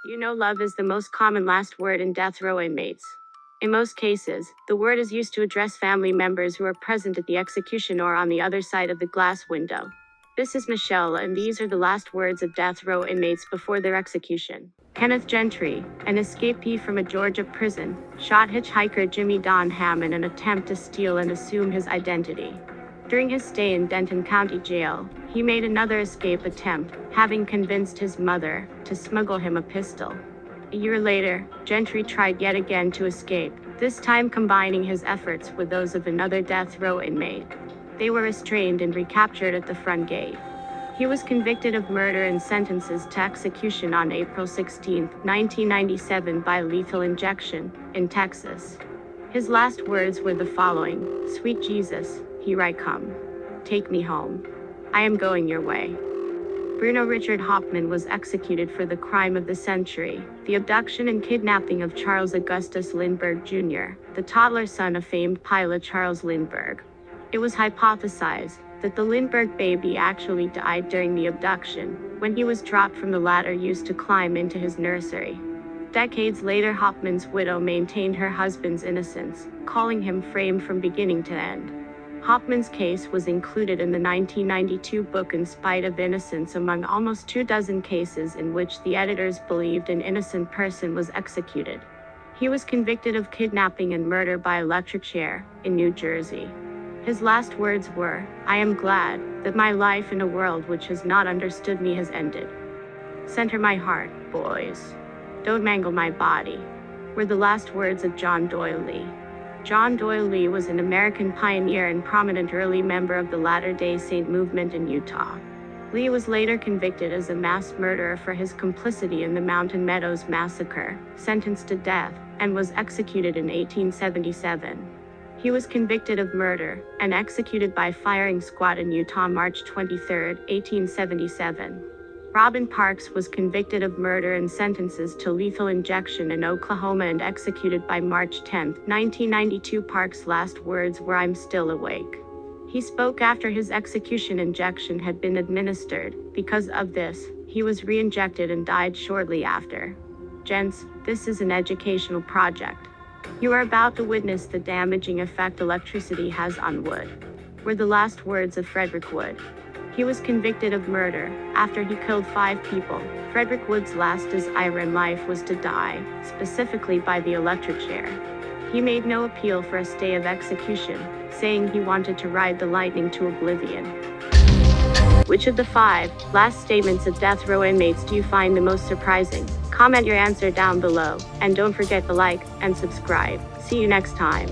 You know, love is the most common last word in death row inmates. In most cases, the word is used to address family members who are present at the execution or on the other side of the glass window. This is Michelle, and these are the last words of death row inmates before their execution. Kenneth Gentry, an escapee from a Georgia prison, shot hitchhiker Jimmy Don Ham in an attempt to steal and assume his identity. During his stay in Denton County Jail, he made another escape attempt, having convinced his mother to smuggle him a pistol. A year later, Gentry tried yet again to escape, this time combining his efforts with those of another death row inmate. They were restrained and recaptured at the front gate. He was convicted of murder and sentences to execution on April 16, 1997 by lethal injection, in Texas. His last words were the following: "Sweet Jesus, here I come. Take me home. I am going your way." Bruno Richard Hoffman was executed for the crime of the century, the abduction and kidnapping of Charles Augustus Lindbergh Jr., the toddler son of famed pilot Charles Lindbergh. It was hypothesized that the Lindbergh baby actually died during the abduction, when he was dropped from the ladder used to climb into his nursery. Decades later, Hoffman's widow maintained her husband's innocence, calling him framed from beginning to end. Hoffman's case was included in the 1992 book In Spite of Innocence among almost 24 cases in which the editors believed an innocent person was executed. He was convicted of kidnapping and murder by electric chair, in New Jersey. His last words were, "I am glad that my life in a world which has not understood me has ended. Center my heart, boys. Don't mangle my body," were the last words of John Doyle Lee. John Doyle Lee was an American pioneer and prominent early member of the Latter-day Saint movement in Utah. Lee was later convicted as a mass murderer for his complicity in the Mountain Meadows Massacre, sentenced to death, and was executed in 1877. He was convicted of murder and executed by firing squad in Utah March 23, 1877. Robin Parks was convicted of murder and sentences to lethal injection in Oklahoma and executed by March 10, 1992. Parks' last words were, "I'm still awake." He spoke after his execution injection had been administered. Because of this, he was re-injected and died shortly after. Gents, this is an educational project. You are about to witness the damaging effect electricity has on wood, were the last words of Frederick Wood. He was convicted of murder after he killed 5 people. Frederick Wood's last desire in life was to die, specifically by the electric chair. He made no appeal for a stay of execution, saying he wanted to ride the lightning to oblivion. Which of the 5 last statements of death row inmates do you find the most surprising? Comment your answer down below, and don't forget to like and subscribe. See you next time.